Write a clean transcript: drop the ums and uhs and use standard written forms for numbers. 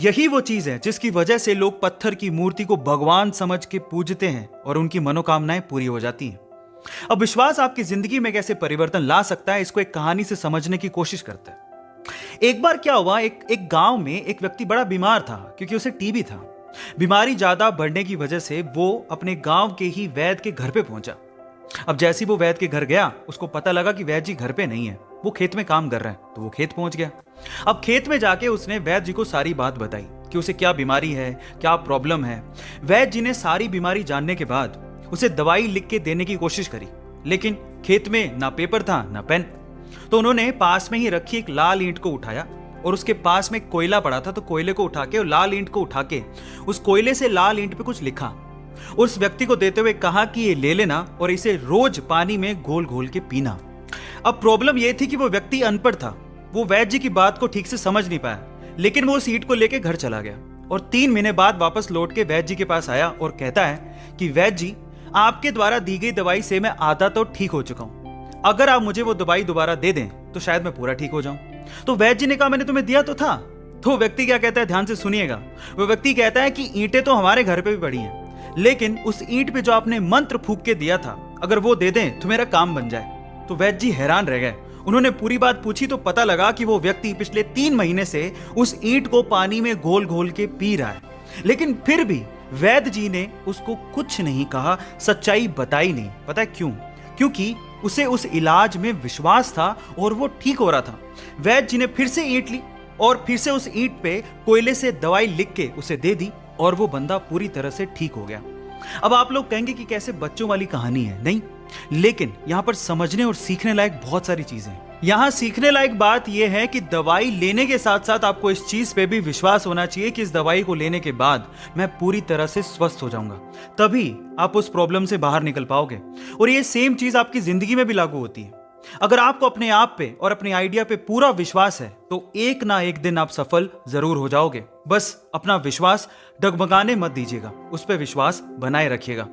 यही वो चीज है जिसकी वजह से लोग पत्थर की मूर्ति को भगवान समझ के पूजते हैं और उनकी मनोकामनाएं पूरी हो जाती हैं। अब विश्वास आपकी जिंदगी में कैसे परिवर्तन ला सकता है, इसको एक कहानी से समझने की कोशिश करते हैं। एक बार क्या हुआ, एक गांव में एक व्यक्ति बड़ा बीमार था क्योंकि उसे टीबी था। बीमारी ज्यादा बढ़ने की वजह से वो अपने गांव के ही वैद्य के घर पे पहुंचा। अब जैसे ही वो वैद्य के घर गया, उसको पता लगा कि वैद्य जी घर पे नहीं है, वो खेत में काम कर रहे हैं। तो वो खेत पहुंच गया। अब खेत में जाके उसने वैद्य जी को सारी बात बताई कि उसे क्या बीमारी है, क्या प्रॉब्लम है। वैद्य जी ने सारी बीमारी जानने के बाद उसे दवाई लिख के देने की कोशिश करी, लेकिन खेत में ना पेपर था ना पेन। तो उन्होंने पास में ही रखी एक लाल ईंट को उठाया और उसके पास में कोयला पड़ा था, तो कोयले को उठा के और लाल ईंट को उठा के उस कोयले से लाल ईंट पे कुछ लिखा। उस व्यक्ति को देते हुए कहा कि ये ले लेना और इसे रोज पानी में घोल घोल के पीना। अब प्रॉब्लम यह थी कि वो व्यक्ति अनपढ़ था, वो वैद्य जी की बात को ठीक से समझ नहीं पाया, लेकिन वो उस ईंट को लेके घर चला गया और 3 महीने बाद वापस लौट के वैद्य जी के पास आया और कहता है कि वैद्य जी, आपके द्वारा दी गई दवाई से मैं आधा तो ठीक हो चुका हूं। अगर आप मुझे वो दवाई दोबारा दे दें तो शायद मैं पूरा ठीक हो जाऊं। तो वैद्य जी ने कहा, मैंने तुम्हें दिया तो था। तो व्यक्ति क्या कहता है, ध्यान से सुनिएगा। वो व्यक्ति कहता है कि ईंटें तो हमारे घर पे भी पड़ी हैं, लेकिन उस ईंट पे जो आपने मंत्र फूंक के दिया था, अगर वो दे दें तो मेरा काम बन जाए। तो वैद्य जी हैरान रह गए। उन्होंने पूरी बात पूछी तो पता लगा कि वो व्यक्ति पिछले 3 महीने से उस ईंट को पानी में घोल घोल के पी रहा है, लेकिन फिर भी वैद्य जी ने उसको कुछ नहीं कहा, सच्चाई बताई नहीं। पता है क्यों? क्योंकि उसे उस इलाज में विश्वास था और वो ठीक हो रहा था। वैद्य जी ने फिर से ईंट ली और फिर से उस ईंट पे कोयले से दवाई लिख के उसे दे दी और वो बंदा पूरी तरह से ठीक हो गया। अब आप लोग कहेंगे कि कैसे बच्चों वाली कहानी है, नहीं, लेकिन यहां पर समझने और सीखने लायक बहुत सारी चीजें हैं। यहां सीखने लायक बात यह है कि दवाई लेने के साथ साथ आपको इस चीज पे भी विश्वास होना चाहिए कि इस दवाई को लेने के बाद मैं पूरी तरह से स्वस्थ हो जाऊंगा, तभी आप उस प्रॉब्लम से बाहर निकल पाओगे। और ये सेम चीज आपकी जिंदगी में भी लागू होती है। अगर आपको अपने आप पे और अपने आइडिया पे पूरा विश्वास है तो एक ना एक दिन आप सफल जरूर हो जाओगे। बस अपना विश्वास डगमगाने मत दीजिएगा, उस पर विश्वास बनाए रखिएगा।